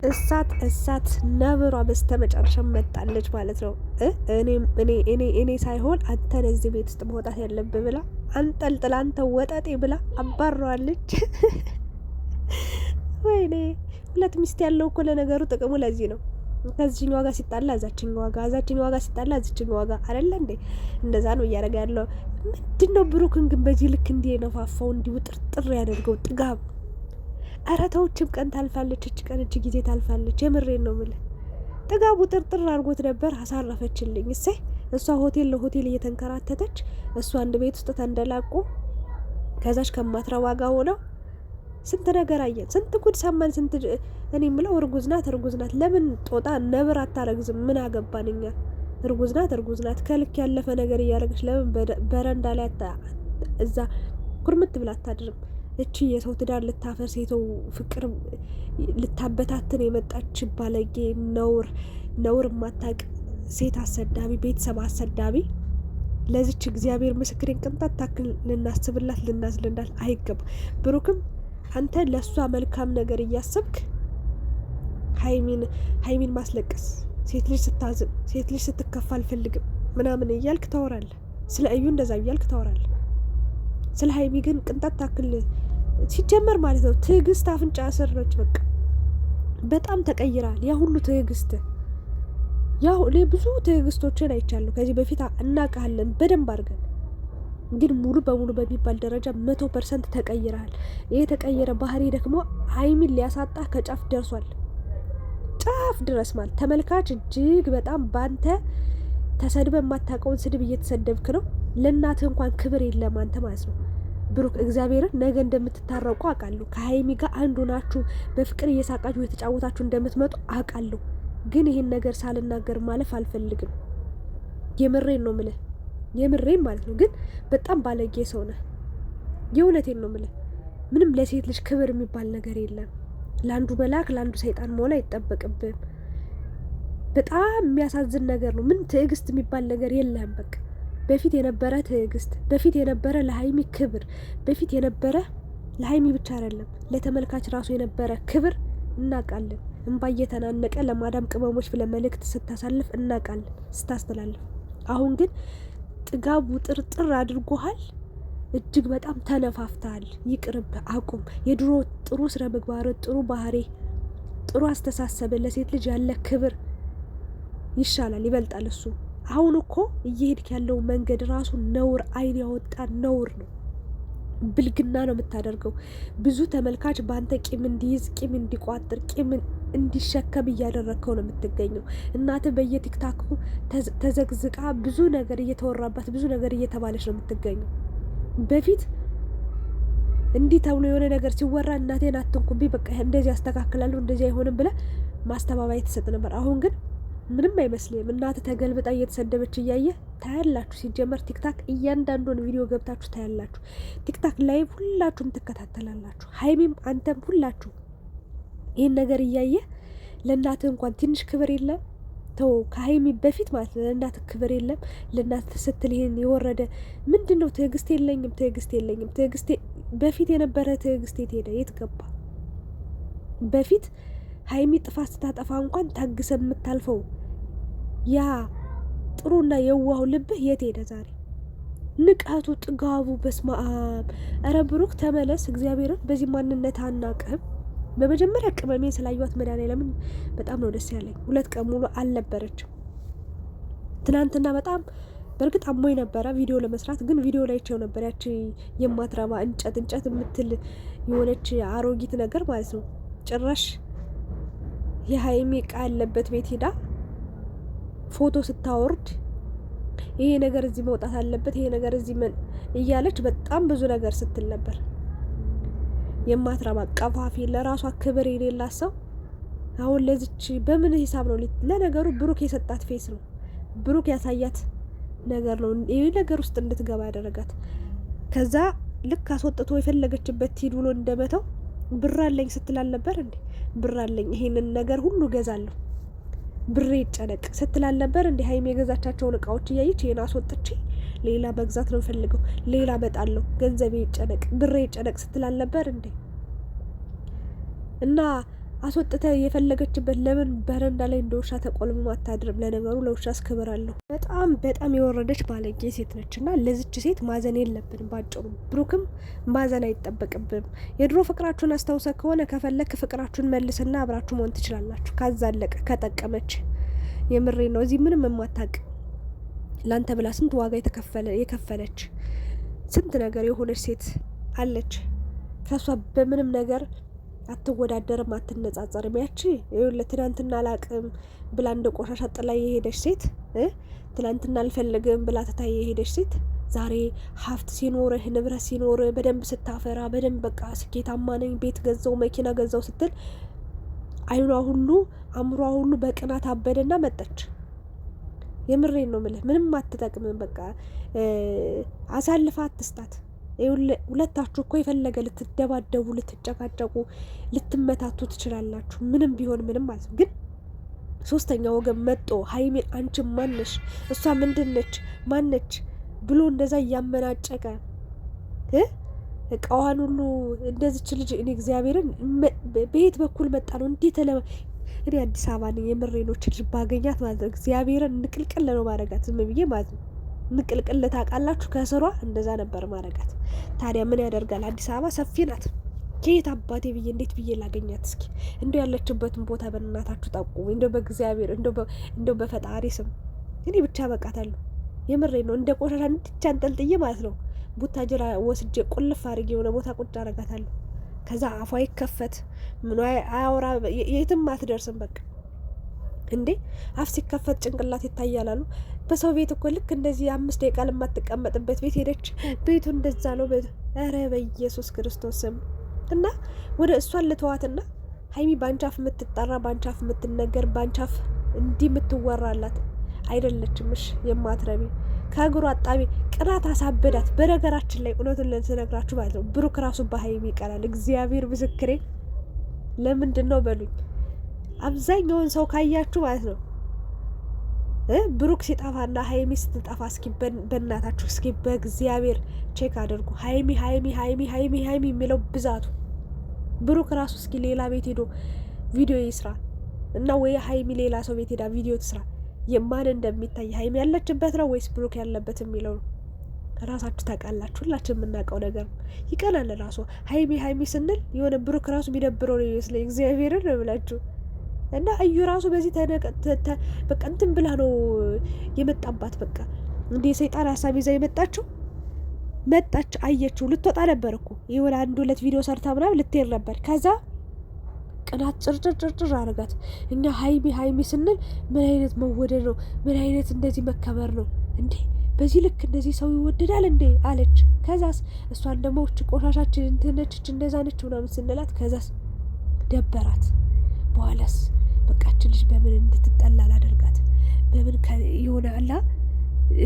እሳት ነብሯ በስተመጨረሻ መጣለች ማለት ነው። እኔ ሳይሆን አንተ ለዚህ ቤት ውስጥ መውጣት ያለብህ ብላ አንጠልጥላ አንተ ወጠጤ ብላ አባረዋለች። ወይኔ ሁለት ሚስት ያለው እኮ ለነገሩ ጥቅሙ ለዚህ ነው። ከዚህኛዋ ጋር ሲጣላ እዛችኛዋ ጋር፣ እዛችኛዋ ጋር ሲጣላ እዚችኛዋ ጋር አይደለ እንዴ? እንደዛ ነው እያደረገ ያለው። ምንድነው ብሩክን ግን በዚህ ልክ እንዲህ የነፋፋው እንዲሁ ጥርጥር ያደርገው ጥጋብ። ኧረ ተውችም ቀን ታልፋለች፣ እች ቀን እች ጊዜ ታልፋለች። የምሬን ነው የምልህ። ጥጋቡ ጥርጥር አድርጎት ነበር፣ አሳረፈችልኝ። እሰይ እሷ ሆቴል ለሆቴል እየተንከራተተች እሷ አንድ ቤት ውስጥ ተንደላቆ ከዛች ከማትረባ ጋር ሆነው ስንት ነገር አየን፣ ስንት ጉድ ሰማን። ስንት እኔ የምለው እርጉዝ ናት። ለምን ጦጣ ነብር አታረግዝም? ምን አገባን እኛ? እርጉዝ ናት። ከልክ ያለፈ ነገር እያደረገች ለምን በረንዳ ላይ እዛ ኩርምት ብላ አታድርም? እቺ የሰው ትዳር ልታፈርስ የሰው ፍቅር ልታበታትን የመጣች ባለጌ ነውር ማታቅ ሴት አሰዳቢ፣ ቤተሰብ አሰዳቢ። ለዚች እግዚአብሔር ምስክሬን ቅንጣት ታክል ልናስብላት ልናዝልናል አይገባ። ብሩክም አንተ ለእሷ መልካም ነገር እያሰብክ ሀይሚን ማስለቀስ፣ ሴት ልጅ ስታዝን፣ ሴት ልጅ ስትከፋ አልፈልግም ምናምን እያልክ ታወራለህ። ስለ እዩ እንደዛ እያልክ ታወራለህ። ስለ ሀይሚ ግን ቅንጣት ታክል ሲጀመር ማለት ነው ትዕግስት አፍንጫ ስር ነች። በቃ በጣም ተቀይራል። ያ ሁሉ ትዕግስት እኔ ብዙ ትዕግስቶችን አይቻለሁ ከዚህ በፊት እናውቃለን በደንብ አድርገን፣ ግን ሙሉ በሙሉ በሚባል ደረጃ 100% ተቀይረሃል። ይሄ የተቀየረ ባህሪ ደግሞ ሀይሚን ሊያሳጣ ከጫፍ ደርሷል። ጫፍ ድረስ ማለት ተመልካች እጅግ በጣም ባንተ ተሰድበ የማታውቀውን ስድብ እየተሰደብክ ነው። ለእናትህ እንኳን ክብር የለም አንተ ማለት ነው። ብሩክ እግዚአብሔርን ነገ እንደምትታረቁ አውቃለሁ። ከሀይሚ ጋር አንዱ ናችሁ፣ በፍቅር እየሳቃችሁ የተጫወታችሁ እንደምትመጡ አውቃለሁ። ግን ይህን ነገር ሳልናገር ማለፍ አልፈልግም። የምሬን ነው ምልህ፣ የምሬን ማለት ነው። ግን በጣም ባለጌ ሰው ነህ። የእውነቴን ነው ምልህ። ምንም ለሴት ልጅ ክብር የሚባል ነገር የለም። ለአንዱ መልአክ ለአንዱ ሰይጣን መሆን አይጠበቅብም። በጣም የሚያሳዝን ነገር ነው። ምን ትዕግስት የሚባል ነገር የለም። በቃ በፊት የነበረ ትዕግስት፣ በፊት የነበረ ለሀይሚ ክብር፣ በፊት የነበረ ለሀይሚ ብቻ አይደለም ለተመልካች ራሱ የነበረ ክብር እናውቃለን። እንባ እየተናነቀ ለማዳም ቅመሞች ብለህ መልእክት ስታሳልፍ እናውቃለን፣ ስታስተላልፍ። አሁን ግን ጥጋቡ ጥርጥር አድርጎሃል። እጅግ በጣም ተነፋፍተሃል። ይቅርብ፣ አቁም። የድሮ ጥሩ ስነ ምግባር፣ ጥሩ ባህሪ፣ ጥሩ አስተሳሰብ፣ ለሴት ልጅ ያለ ክብር ይሻላል፣ ይበልጣል እሱ። አሁን እኮ እየሄድክ ያለው መንገድ ራሱ ነውር፣ አይን ያወጣ ነውር ነው። ብልግና ነው የምታደርገው። ብዙ ተመልካች በአንተ ቂም እንዲይዝ፣ ቂም እንዲቋጥር፣ ቂም እንዲሸከም እያደረግከው ነው የምትገኘው። እናትህ በየቲክታኩ ተዘግዝቃ ብዙ ነገር እየተወራባት፣ ብዙ ነገር እየተባለች ነው የምትገኘው። በፊት እንዲህ ተብሎ የሆነ ነገር ሲወራ እናቴን አትንኩብኝ፣ በቃ እንደዚህ ያስተካክላለሁ፣ እንደዚህ አይሆንም ብለህ ማስተባበያ ትሰጥ ነበር። አሁን ግን ምንም አይመስልም። እናትህ ተገልብጣ እየተሰደበች እያየ ታያላችሁ። ሲጀመር ቲክታክ እያንዳንዱን ቪዲዮ ገብታችሁ ታያላችሁ። ቲክታክ ላይቭ ሁላችሁም ትከታተላላችሁ። ሀይሚም አንተም ሁላችሁ ይህን ነገር እያየ ለእናትህ እንኳን ትንሽ ክብር የለም። ተው፣ ከሀይሚ በፊት ማለት ነው ለእናትህ ክብር የለም። ለእናትህ ስትል ይህን የወረደ ምንድን ነው? ትዕግስት የለኝም። ትዕግስቴ በፊት የነበረ ትዕግስት የት ሄደ? የት ገባ? በፊት ሀይሚ ጥፋት ስታጠፋ እንኳን ታግሰ የምታልፈው ያ ጥሩና የዋሁ ልብህ የት ሄደ ዛሬ? ንቀቱ፣ ጥጋቡ፣ በስማአም። እረ ብሩክ ተመለስ። እግዚአብሔርን በዚህ ማንነት አናቅም። በመጀመሪያ ቅመሜን ስላዩት መድኃኒዓለምን በጣም ነው ደስ ያለኝ። 2 ቀን ሙሉ አልነበረችም። ትናንትና በጣም በእርግጥ አሞኝ ነበረ ቪዲዮ ለመስራት፣ ግን ቪዲዮ ላይ ቸው ነበር ያቺ የማትረባ እንጨት የምትል የሆነች አሮጊት ነገር ማለት ነው። ጭራሽ የሀይሚ ዕቃ ያለበት ቤት ሄዳ ፎቶ ስታወርድ ይሄ ነገር እዚህ መውጣት አለበት፣ ይሄ ነገር እዚህ ምን እያለች በጣም ብዙ ነገር ስትል ነበር። የማትረባ ቀፋፊ፣ ለራሷ ክብር የሌላት ሰው አሁን ለዚች በምን ሂሳብ ነው? ለነገሩ ብሩክ የሰጣት ፌስ ነው፣ ብሩክ ያሳያት ነገር ነው ይህ ነገር ውስጥ እንድትገባ ያደረጋት። ከዛ ልክ አስወጥቶ የፈለገችበት ሂድ ብሎ እንደመተው ብር አለኝ ስትል አልነበር እንዴ? ብር አለኝ ይሄንን ነገር ሁሉ ገዛለሁ፣ ብሬ ይጨነቅ ስትል አልነበር እንዴ? ሀይሚ የገዛቻቸውን እቃዎች እያየች ይሄን አስወጥቼ ሌላ መግዛት ነው ፈልገው፣ ሌላ መጣለሁ፣ ገንዘቤ ይጨነቅ፣ ብሬ ይጨነቅ ስትል አልነበር እንዴ? እና አስወጥተ የፈለገችበት ለምን በረንዳ ላይ እንደ ውሻ ተቆልሞ አታድርም? ለነገሩ ለውሻስ ክብር አለው። በጣም በጣም የወረደች ባለጌ ሴት ነች እና ለዚች ሴት ማዘን የለብንም። ባጭሩ ብሩክም ማዘን አይጠበቅብንም። የድሮ ፍቅራችሁን አስታውሰ ከሆነ ከፈለክ ፍቅራችሁን መልስና አብራችሁ መሆን ትችላላችሁ። ካዛለቀ ከጠቀመች የምሬ ነው። እዚህ ምንም የማታቅ ላንተ ብላ ስንት ዋጋ የከፈለች ስንት ነገር የሆነች ሴት አለች። ከሷ በምንም ነገር አትወዳደርም፣ አትነጻጸርም። ያቺ ለትናንትና አላቅም ብላ እንደ ቆሻሻ ጥላ የሄደች ሴት፣ ትናንትና አልፈልግም ብላ ትታ የሄደች ሴት ዛሬ ሀብት ሲኖርህ ንብረት ሲኖርህ በደንብ ስታፈራ በደንብ በቃ ስኬታማ ነኝ ቤት ገዛው መኪና ገዛው ስትል አይኗ ሁሉ አእምሯ ሁሉ በቅናት አበደና መጣች። የምሬን ነው የምልህ። ምንም አትጠቅምም። በቃ አሳልፋ አትስጣት። ሁለታችሁ እኮ የፈለገ ልትደባደቡ፣ ልትጨቃጨቁ፣ ልትመታቱ ትችላላችሁ። ምንም ቢሆን ምንም ማለት ነው። ግን ሶስተኛ ወገን መጦ ሀይሚን አንቺ ማነሽ እሷ ምንድነች ማነች ብሎ እንደዛ እያመናጨቀ እቃዋን ሁሉ እንደዚች ልጅ እኔ እግዚአብሔርን በየት በኩል መጣ ነው እንዴት እኔ አዲስ አበባ ነኝ የምሬኖች ልጅ ባገኛት ማለት ነው እግዚአብሔርን ንቅልቅል ነው ማረጋት ዝም ብዬ ማለት ነው። ንቅልቅል ታውቃላችሁ ከስሯ እንደዛ ነበር ማረጋት። ታዲያ ምን ያደርጋል አዲስ አበባ ሰፊ ናት። ከየት አባቴ ብዬ እንዴት ብዬ ላገኛት? እስኪ እንደው ያለችበትን ቦታ በእናታችሁ ጠቁሙ። እንደው በእግዚአብሔር እንደው በፈጣሪ ስም እኔ ብቻ በቃታለሁ። የምሬ ነው። እንደ ቆሻሻ እንድቻ አንጠልጥዬ ማለት ነው ቡታጅራ ወስጄ ቁልፍ አድርጌ የሆነ ቦታ ቁጭ አረጋታለሁ። ከዛ አፏ ይከፈት ምን አያወራ የትም አትደርስም። በቃ እንዴ አፍ ሲከፈት ጭንቅላት ይታያል አሉ። በሰው ቤት እኮ ልክ እንደዚህ 5 ደቂቃ ለማትቀመጥበት ቤት ሄደች። ቤቱ እንደዛ ነው። ኧረ በኢየሱስ ክርስቶስ ስም እና ወደ እሷን ልተዋትና ሀይሚ ባንቻፍ የምትጠራ ባንቻፍ የምትነገር ባንቻፍ እንዲህ የምትወራላት አይደለችም። እሺ የማትረቢ ከእግሩ አጣቢ ቅናት አሳበዳት። በነገራችን ላይ እውነቱን ልነግራችሁ ማለት ነው ብሩክ ራሱ በሀይሚ ይቀናል። እግዚአብሔር ምስክሬ። ለምንድን ነው በሉኝ። አብዛኛውን ሰው ካያችሁ ማለት ነው ብሩክ ሲጠፋና ሀይሚ ስትጠፋ እስኪ በእናታችሁ እስኪ በእግዚአብሔር ቼክ አድርጉ። ሀይሚ ሀይሚ ሀይሚ ሀይሚ ሀይሚ የሚለው ብዛቱ። ብሩክ ራሱ እስኪ ሌላ ቤት ሄዶ ቪዲዮ ይስራ እና ወይ ሀይሚ ሌላ ሰው ቤት ሄዳ ቪዲዮ ትስራ። የማን እንደሚታይ ሀይሚ ያለችበት ነው ወይስ ብሩክ ያለበት የሚለው ነው። ራሳችሁ ታውቃላችሁ። ሁላችን የምናውቀው ነገር ነው። ይቀናል ራሱ ሀይሚ ሀይሚ ስንል የሆነ ብሩክ ራሱ የሚደብረው ነው ይመስለኝ። እግዚአብሔርን ነው ብላችሁ እና እዩ ራሱ በዚህ በቃ እንትን ብላ ነው የመጣባት። በቃ እንደ ሰይጣን ሀሳብ ይዛ የመጣችው መጣች፣ አየችው። ልትወጣ ነበር እኮ የሆነ 1-2 ቪዲዮ ሰርታ ምናምን ልትሄድ ነበር። ከዛ ቅናት ጭርጭር አረጋት። እኛ ሀይሚ ሀይሚ ስንል ምን አይነት መወደድ ነው? ምን አይነት እንደዚህ መከበር ነው እንዴ? በዚህ ልክ እንደዚህ ሰው ይወደዳል እንዴ አለች። ከዛስ እሷን ደግሞ እች ቆሻሻችን እንትነች እንደዛ ነች ምናምን ስንላት ከዛስ ደበራት። በኋላስ በቃችን ልጅ በምን እንድትጠላ አላደርጋት በምን የሆነ አላ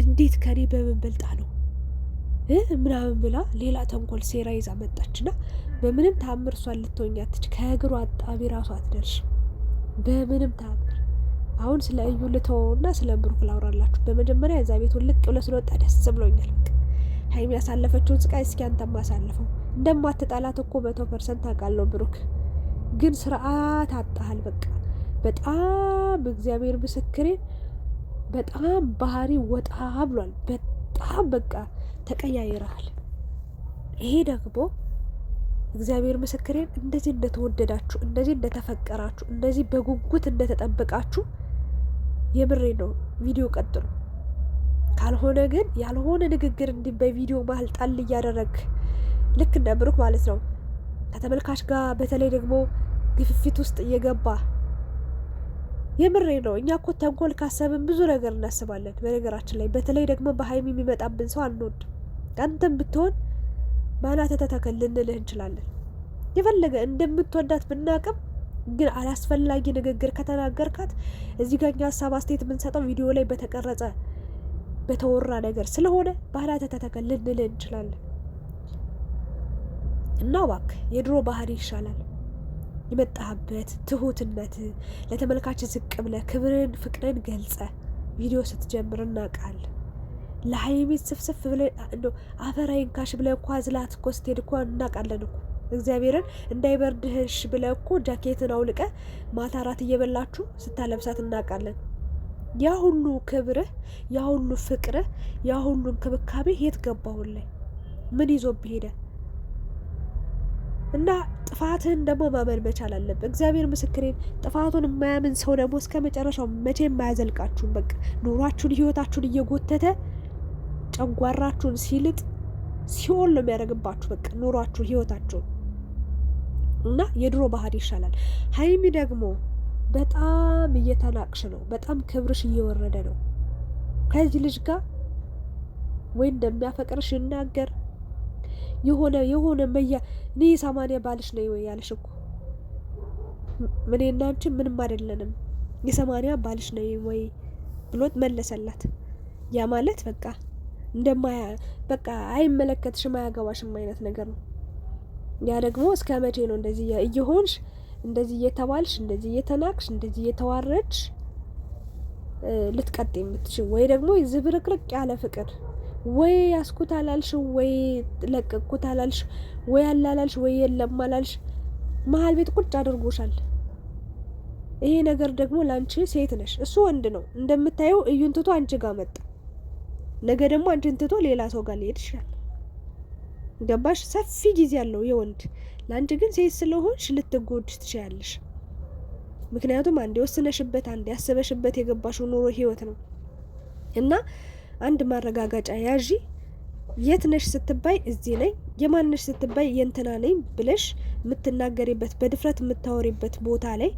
እንዴት ከኔ በምን በልጣ ነው ምናምን ብላ ሌላ ተንኮል ሴራ ይዛ መጣችና በምንም ታምር እሷን ልትወኛትች ከእግሩ አጣቢ ራሱ አትደርሽ በምንም ታምር። አሁን ስለ እዩ ልተወውና ስለ ብሩክ ላውራላችሁ። በመጀመሪያ እዛ ቤት ልቅ ብለ ስለወጣ ደስ ብሎኛል። ሀይሚ ያሳለፈችውን ስቃይ እስኪ አንተም አሳልፈው። እንደማትጠላት እኮ 100% አውቃለሁ ብሩክ፣ ግን ስርዓት አጣሃል። በቃ በጣም እግዚአብሔር ምስክሬ በጣም ባህሪ ወጣ ብሏል። በጣም በቃ ተቀያይረሃል። ይሄ ደግሞ እግዚአብሔር ምስክሬን እንደዚህ እንደተወደዳችሁ እንደዚህ እንደተፈቀራችሁ እንደዚህ በጉጉት እንደተጠበቃችሁ የምሬ ነው። ቪዲዮ ቀጥሉ። ካልሆነ ግን ያልሆነ ንግግር እንዲህ በቪዲዮ መሀል ጣል እያደረግ ልክ እንደ ብሩክ ማለት ነው ከተመልካች ጋር በተለይ ደግሞ ግፍፊት ውስጥ እየገባ የምሬ ነው። እኛ እኮ ተንኮል ካሰብን ብዙ ነገር እናስባለን። በነገራችን ላይ በተለይ ደግሞ በሀይሚ የሚመጣብን ሰው አንወድም። አንተም ብትሆን ማናተ ተተከል ልንልህ እንችላለን። የፈለገ እንደምትወዳት ብናቅም ግን አላስፈላጊ ንግግር ከተናገርካት እዚህ ጋር እኛ ሀሳብ አስተያየት የምንሰጠው ቪዲዮ ላይ በተቀረጸ በተወራ ነገር ስለሆነ ማናተ ተተከል ልንልህ እንችላለን። እና እባክህ የድሮ ባህሪ ይሻላል። የመጣህበት ትሁትነት ለተመልካች ዝቅ ብለህ ክብርን ፍቅርን ገልጸ ቪዲዮ ስትጀምር እናውቃለን። ለሀይሚ ስፍስፍ ብለህ እንደው አፈራይን ካሽ ብለህ እንኳ ዝላት እኮ ስትሄድ እኮ እናውቃለን እኮ እግዚአብሔርን እንዳይበርድህሽ ብለህ እኮ ጃኬትን አውልቀ ማታ እራት እየበላችሁ ስታለብሳት እናውቃለን። ያ ሁሉ ክብርህ፣ ያ ሁሉ ፍቅርህ፣ ያ ሁሉ እንክብካቤ የት ገባሁን ላይ ምን ይዞብህ ሄደ? እና ጥፋትህን ደግሞ ማመን መቻል አለብህ። እግዚአብሔር ምስክሬን፣ ጥፋቱን የማያምን ሰው ደግሞ እስከ መጨረሻው መቼም የማያዘልቃችሁም። በቃ ኑሯችሁን ህይወታችሁን እየጎተተ ጨጓራችሁን ሲልጥ ሲኦል ነው የሚያደርግባችሁ። በቃ ኑሯችሁን ህይወታችሁን እና የድሮ ባህሪ ይሻላል። ሀይሚ ደግሞ በጣም እየተናቅሽ ነው። በጣም ክብርሽ እየወረደ ነው። ከዚህ ልጅ ጋር ወይ እንደሚያፈቅርሽ ይናገር የሆነ እኔ 80 ባልሽ ነው ወይ ያለሽ እኮ ምን እናንቺ ምንም አይደለንም 80 ባልሽ ነው ወይ ብሎት መለሰላት። ያ ማለት በቃ አይመለከትሽም አያገባሽም አይነት ነገር ነው። ያ ደግሞ እስከ መቼ ነው እንደዚህ እየሆንሽ እንደዚህ እየተባልሽ እንደዚህ እየተናቅሽ እንደዚህ እየተዋረድሽ ልትቀጥ የምትችል? ወይ ደግሞ ዝብርቅርቅ ያለ ፍቅር ወይ ያስኩት አላልሽ ወይ ለቀቅኩት አላልሽ ወይ አላላልሽ ወይ የለም አላልሽ መሀል ቤት ቁጭ አድርጎሻል። ይሄ ነገር ደግሞ ላንቺ ሴት ነሽ፣ እሱ ወንድ ነው እንደምታየው። እዩን ትቶ አንቺ ጋር መጣ። ነገ ደግሞ አንቺን ትቶ ሌላ ሰው ጋር ሊሄድ ይችላል። ገባሽ? ሰፊ ጊዜ ያለው የወንድ። ላንቺ ግን ሴት ስለሆንሽ ልትጎድ ትችያለሽ። ምክንያቱም አንዴ ወስነሽበት አንዴ ያሰበሽበት የገባሽው ኑሮ ህይወት ነው እና አንድ ማረጋጋጫ ያዢ። የት ነሽ ስትባይ እዚህ ነኝ፣ የማን ነሽ ስትባይ የእንትና ነኝ ብለሽ የምትናገሪበት በድፍረት የምታወሪበት ቦታ ላይ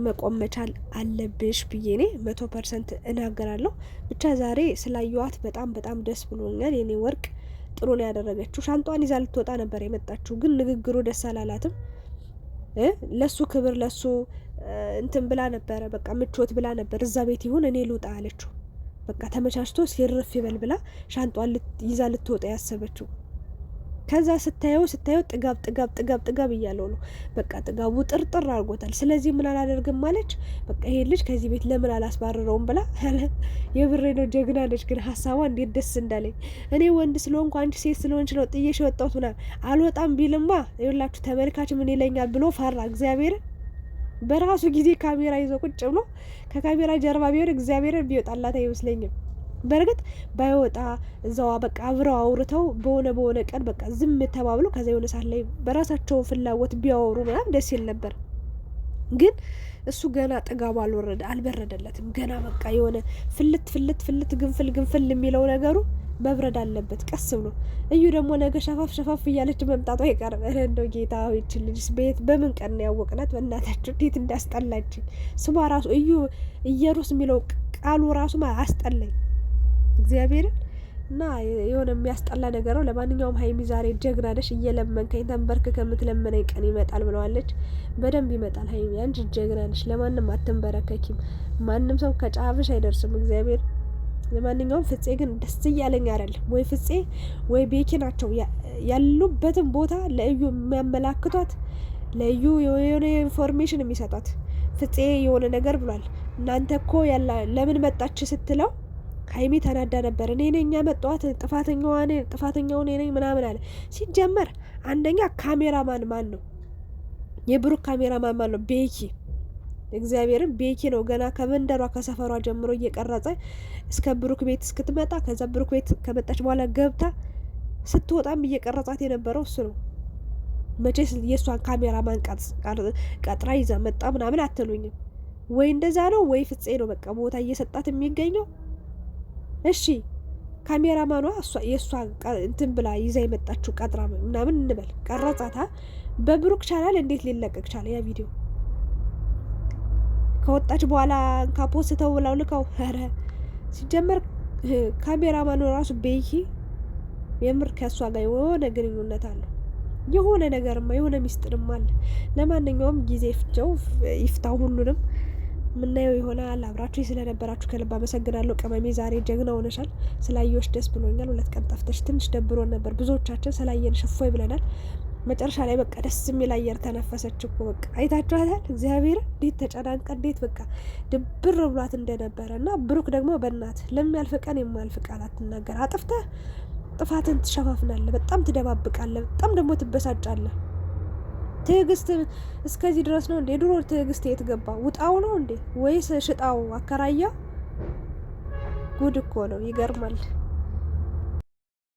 መቆም መቻል አለብሽ ብዬ እኔ 100% እናገራለሁ። ብቻ ዛሬ ስላየዋት በጣም ደስ ብሎኛል። የኔ ወርቅ ጥሩ ነው ያደረገችው። ሻንጧን ይዛ ልትወጣ ነበር የመጣችው፣ ግን ንግግሩ ደስ አላላትም። ለሱ ክብር ለሱ እንትን ብላ ነበረ፣ በቃ ምቾት ብላ ነበር እዛ ቤት ይሁን እኔ ልውጣ አለችው። በቃ ተመቻችቶ ሲርፍ ይበል ብላ ሻንጧን ይዛ ልትወጣ ያሰበችው። ከዛ ስታየው ጥጋብ እያለው ነው። በቃ ጥጋቡ ጥርጥር አድርጎታል። ስለዚህ ምን አላደርግም ማለች። በቃ ይሄ ልጅ ከዚህ ቤት ለምን አላስባረረውም ብላ የብሬ ነው። ጀግና ነች። ግን ሀሳቧ እንዴት ደስ እንዳለኝ። እኔ ወንድ ስለሆንኩ አንቺ ሴት ስለሆንች ነው ጥዬሽ የወጣሁት ምናምን አልወጣም ቢልማ ይኸውላችሁ ተመልካች ምን ይለኛል ብሎ ፈራ። እግዚአብሔርን በራሱ ጊዜ ካሜራ ይዞ ቁጭ ብሎ ከካሜራ ጀርባ ቢሆን እግዚአብሔርን ቢወጣላት አይመስለኝም። በእርግጥ ባይወጣ እዛዋ በቃ አብረው አውርተው በሆነ ቀን በቃ ዝም ተባብሎ ከዛ የሆነ ሰዓት ላይ በራሳቸው ፍላጎት ቢያወሩ ምናምን ደስ ይል ነበር። ግን እሱ ገና ጥጋቡ አልበረደለትም። ገና በቃ የሆነ ፍልት ግንፍል የሚለው ነገሩ መብረድ አለበት ቀስ ብሎ። እዩ ደግሞ ነገ ሸፋፍ እያለች መምጣቷ አይቀርም። እንደው ጌታ ሆይ ይህች ልጅ በምን ቀን ነው ያወቅናት? በእናታችሁ እንዴት እንዳስጠላችኝ። ስሟ ራሱ እዩ እየሩስ የሚለው ቃሉ ራሱ አስጠላኝ እግዚአብሔርን። እና የሆነ የሚያስጠላ ነገር ነው። ለማንኛውም ሀይሚ ዛሬ ጀግና ነሽ። እየለመንከኝ ተንበርክ ከምትለመነኝ ቀን ይመጣል ብለዋለች። በደንብ ይመጣል ሀይሚ፣ አንቺ ጀግና ነሽ። ለማንም አትንበረከኪም። ማንም ሰው ከጫፍሽ አይደርስም እግዚአብሔር። ለማንኛውም ፍፄ ግን ደስ እያለኝ አይደለም ወይ ፍፄ ወይ ቤኪ ናቸው ያሉበትን ቦታ ለእዩ የሚያመላክቷት፣ ለእዩ የሆነ ኢንፎርሜሽን የሚሰጧት። ፍፄ የሆነ ነገር ብሏል። እናንተ እኮ ለምን መጣች ስትለው ሀይሚ ተናዳ ነበር። እኔ ነኝ ያመጣኋት፣ ጥፋተኛው እኔ ነኝ ምናምን አለ። ሲጀመር አንደኛ ካሜራማን ማን ነው? የብሩክ ካሜራማን ማን ነው? ቤኪ። እግዚአብሔርን ቤኪ ነው። ገና ከመንደሯ ከሰፈሯ ጀምሮ እየቀረጸ እስከ ብሩክ ቤት እስክትመጣ፣ ከዛ ብሩክ ቤት ከመጣች በኋላ ገብታ ስትወጣም እየቀረጻት የነበረው እሱ ነው። መቼስ የእሷን ካሜራማን ቀጥራ ይዛ መጣ ምናምን አትሉኝም ወይ? እንደዛ ነው ወይ ፍፄ ነው በቃ ቦታ እየሰጣት የሚገኘው። እሺ ካሜራማኗ የእሷ እንትን ብላ ይዛ የመጣችው ቀጥራ ምናምን እንበል ቀረጻታ። በብሩክ ቻናል እንዴት ሊለቀቅ ቻለ ያ ቪዲዮ? ከወጣች በኋላ ካፖስተው ብላው ልከው። ኧረ ሲጀመር ካሜራማኑ ራሱ ቤኪ የምር ከእሷ ጋር የሆነ ግንኙነት አለ፣ የሆነ ነገርማ የሆነ ሚስጥርም አለ። ለማንኛውም ጊዜ ይፍታው ሁሉንም ምናየው ይሆናል። አብራችሁ ስለነበራችሁ ከልብ አመሰግናለሁ። ቅመሜ ዛሬ ጀግና ሆነሻል። ስላየሽ ደስ ብሎኛል። 2 ቀን ጠፍተሽ ትንሽ ደብሮን ነበር። ብዙዎቻችን ስላየን ሽፎይ ብለናል። መጨረሻ ላይ በቃ ደስ የሚል አየር ተነፈሰች እኮ በቃ አይታችኋታል። እግዚአብሔር እንዴት ተጨናንቀ እንዴት በቃ ድብር ብሏት እንደነበረ እና ብሩክ ደግሞ በእናት ለሚያልፍ ቀን የማያልፍ ቃል አትናገር። አጥፍተህ ጥፋትን ትሸፋፍናለህ፣ በጣም ትደባብቃለህ፣ በጣም ደግሞ ትበሳጫለህ። ትዕግስት እስከዚህ ድረስ ነው እንዴ? ድሮ ትዕግስት የት ገባ? ውጣው ነው እንዴ? ወይስ ሽጣው አከራያ? ጉድ እኮ ነው። ይገርማል።